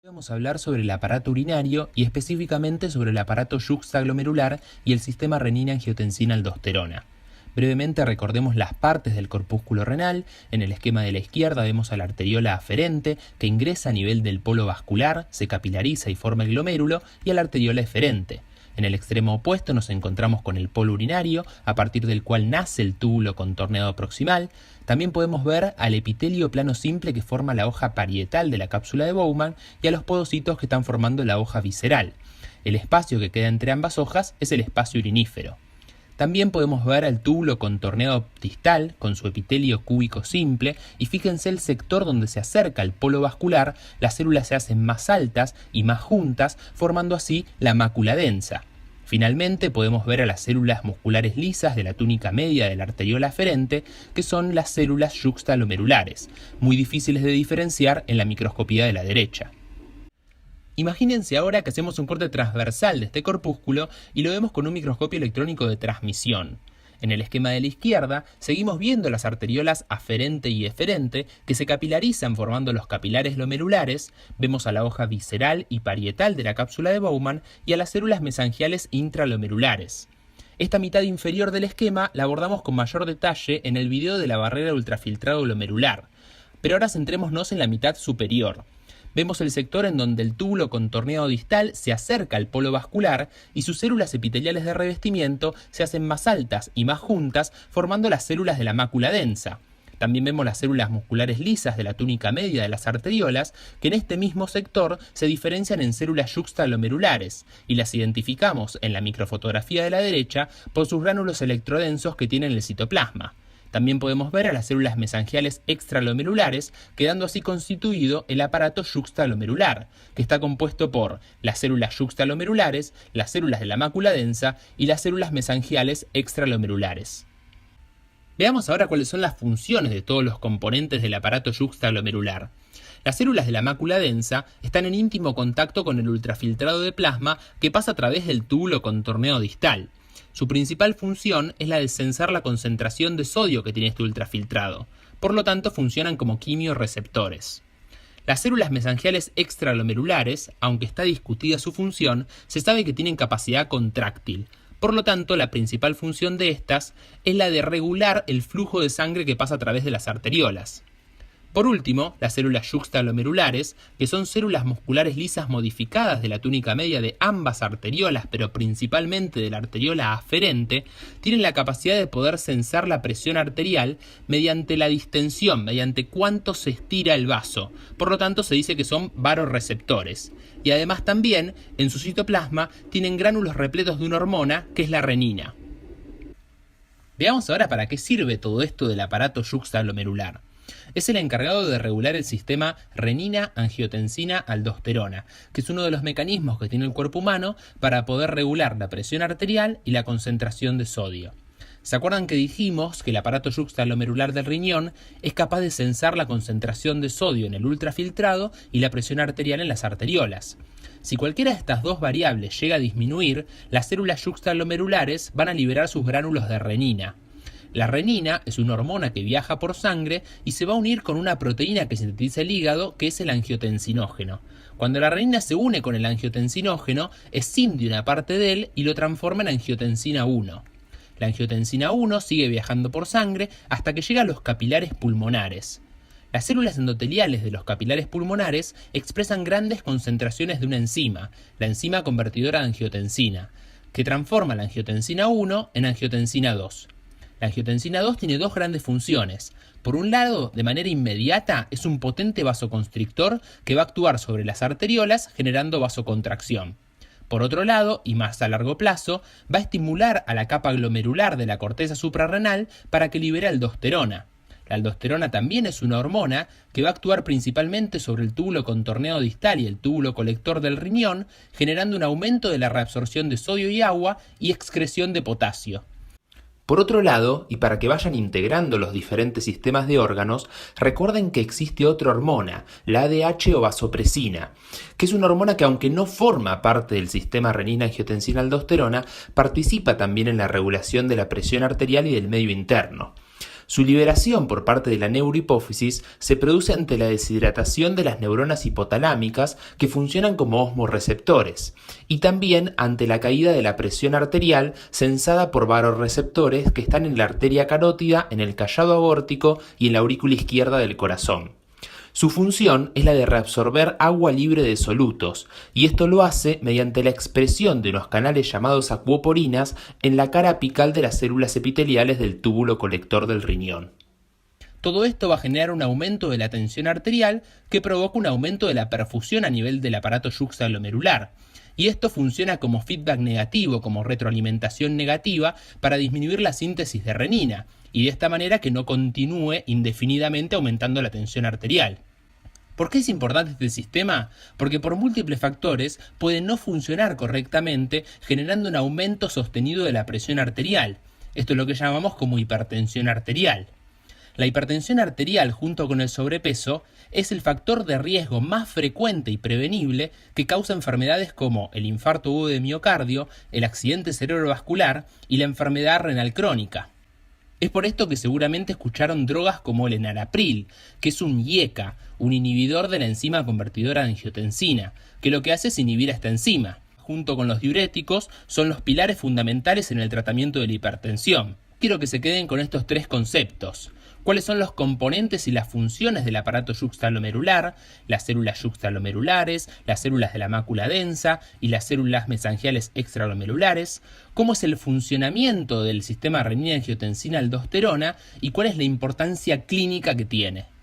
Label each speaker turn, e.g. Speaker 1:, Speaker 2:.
Speaker 1: Vamos a hablar sobre el aparato urinario y específicamente sobre el aparato yuxtaglomerular y el sistema renina-angiotensina-aldosterona. Brevemente recordemos las partes del corpúsculo renal. En el esquema de la izquierda vemos a la arteriola aferente que ingresa a nivel del polo vascular, se capilariza y forma el glomérulo, y a la arteriola eferente. En el extremo opuesto nos encontramos con el polo urinario, a partir del cual nace el túbulo contorneado proximal. También podemos ver al epitelio plano simple que forma la hoja parietal de la cápsula de Bowman y a los podocitos que están formando la hoja visceral. El espacio que queda entre ambas hojas es el espacio urinífero. También podemos ver al túbulo contorneado distal con su epitelio cúbico simple, y fíjense el sector donde se acerca al polo vascular, las células se hacen más altas y más juntas, formando así la mácula densa. Finalmente podemos ver a las células musculares lisas de la túnica media de la arteriola aferente, que son las células yuxtaglomerulares, muy difíciles de diferenciar en la microscopía de la derecha. Imagínense ahora que hacemos un corte transversal de este corpúsculo y lo vemos con un microscopio electrónico de transmisión. En el esquema de la izquierda seguimos viendo las arteriolas aferente y eferente que se capilarizan formando los capilares glomerulares, vemos a la hoja visceral y parietal de la cápsula de Bowman y a las células mesangiales intraglomerulares. Esta mitad inferior del esquema la abordamos con mayor detalle en el video de la barrera de ultrafiltrado glomerular, pero ahora centrémonos en la mitad superior. Vemos el sector en donde el túbulo contorneado distal se acerca al polo vascular y sus células epiteliales de revestimiento se hacen más altas y más juntas, formando las células de la mácula densa. También vemos las células musculares lisas de la túnica media de las arteriolas, que en este mismo sector se diferencian en células yuxtaglomerulares, y las identificamos en la microfotografía de la derecha por sus gránulos electrodensos que tienen el citoplasma. También podemos ver a las células mesangiales extraglomerulares, quedando así constituido el aparato yuxtaglomerular, que está compuesto por las células yuxtaglomerulares, las células de la mácula densa y las células mesangiales extraglomerulares. Veamos ahora cuáles son las funciones de todos los componentes del aparato yuxtaglomerular. Las células de la mácula densa están en íntimo contacto con el ultrafiltrado de plasma que pasa a través del túbulo contorneado distal. Su principal función es la de censar la concentración de sodio que tiene este ultrafiltrado, por lo tanto funcionan como quimiorreceptores. Las células mesangiales extraglomerulares, aunque está discutida su función, se sabe que tienen capacidad contráctil. Por lo tanto, la principal función de estas es la de regular el flujo de sangre que pasa a través de las arteriolas. Por último, las células yuxtaglomerulares, que son células musculares lisas modificadas de la túnica media de ambas arteriolas, pero principalmente de la arteriola aferente, tienen la capacidad de poder censar la presión arterial mediante la distensión, mediante cuánto se estira el vaso. Por lo tanto, se dice que son varoreceptores. Y además también, en su citoplasma, tienen gránulos repletos de una hormona, que es la renina. Veamos ahora para qué sirve todo esto del aparato yuxtaglomerular. Es el encargado de regular el sistema renina-angiotensina-aldosterona, que es uno de los mecanismos que tiene el cuerpo humano para poder regular la presión arterial y la concentración de sodio. ¿Se acuerdan que dijimos que el aparato yuxtaglomerular del riñón es capaz de censar la concentración de sodio en el ultrafiltrado y la presión arterial en las arteriolas? Si cualquiera de estas dos variables llega a disminuir, las células yuxtaglomerulares van a liberar sus gránulos de renina. La renina es una hormona que viaja por sangre y se va a unir con una proteína que sintetiza el hígado, que es el angiotensinógeno. Cuando la renina se une con el angiotensinógeno, escinde una parte de él y lo transforma en angiotensina 1. La angiotensina 1 sigue viajando por sangre hasta que llega a los capilares pulmonares. Las células endoteliales de los capilares pulmonares expresan grandes concentraciones de una enzima, la enzima convertidora de angiotensina, que transforma la angiotensina 1 en angiotensina 2. La angiotensina 2 tiene dos grandes funciones. Por un lado, de manera inmediata, es un potente vasoconstrictor que va a actuar sobre las arteriolas generando vasocontracción. Por otro lado, y más a largo plazo, va a estimular a la capa glomerular de la corteza suprarrenal para que libere aldosterona. La aldosterona también es una hormona que va a actuar principalmente sobre el túbulo contorneado distal y el túbulo colector del riñón, generando un aumento de la reabsorción de sodio y agua y excreción de potasio. Por otro lado, y para que vayan integrando los diferentes sistemas de órganos, recuerden que existe otra hormona, la ADH o vasopresina, que es una hormona que aunque no forma parte del sistema renina-angiotensina-aldosterona, participa también en la regulación de la presión arterial y del medio interno. Su liberación por parte de la neurohipófisis se produce ante la deshidratación de las neuronas hipotalámicas que funcionan como osmorreceptores y también ante la caída de la presión arterial sensada por vasoreceptores que están en la arteria carótida, en el callado aórtico y en la aurícula izquierda del corazón. Su función es la de reabsorber agua libre de solutos, y esto lo hace mediante la expresión de unos canales llamados acuoporinas en la cara apical de las células epiteliales del túbulo colector del riñón. Todo esto va a generar un aumento de la tensión arterial que provoca un aumento de la perfusión a nivel del aparato yuxtaglomerular. Y esto funciona como feedback negativo, como retroalimentación negativa para disminuir la síntesis de renina, y de esta manera que no continúe indefinidamente aumentando la tensión arterial. ¿Por qué es importante este sistema? Porque por múltiples factores puede no funcionar correctamente, generando un aumento sostenido de la presión arterial. Esto es lo que llamamos como hipertensión arterial. La hipertensión arterial junto con el sobrepeso es el factor de riesgo más frecuente y prevenible que causa enfermedades como el infarto agudo de miocardio, el accidente cerebrovascular y la enfermedad renal crónica. Es por esto que seguramente escucharon drogas como el enalapril, que es un IECA, un inhibidor de la enzima convertidora de angiotensina, que lo que hace es inhibir a esta enzima. Junto con los diuréticos, son los pilares fundamentales en el tratamiento de la hipertensión. Quiero que se queden con estos tres conceptos. ¿Cuáles son los componentes y las funciones del aparato yuxtaglomerular, las células yuxtaglomerulares, las células de la mácula densa y las células mesangiales extraglomerulares? ¿Cómo es el funcionamiento del sistema renina-angiotensina-aldosterona y cuál es la importancia clínica que tiene?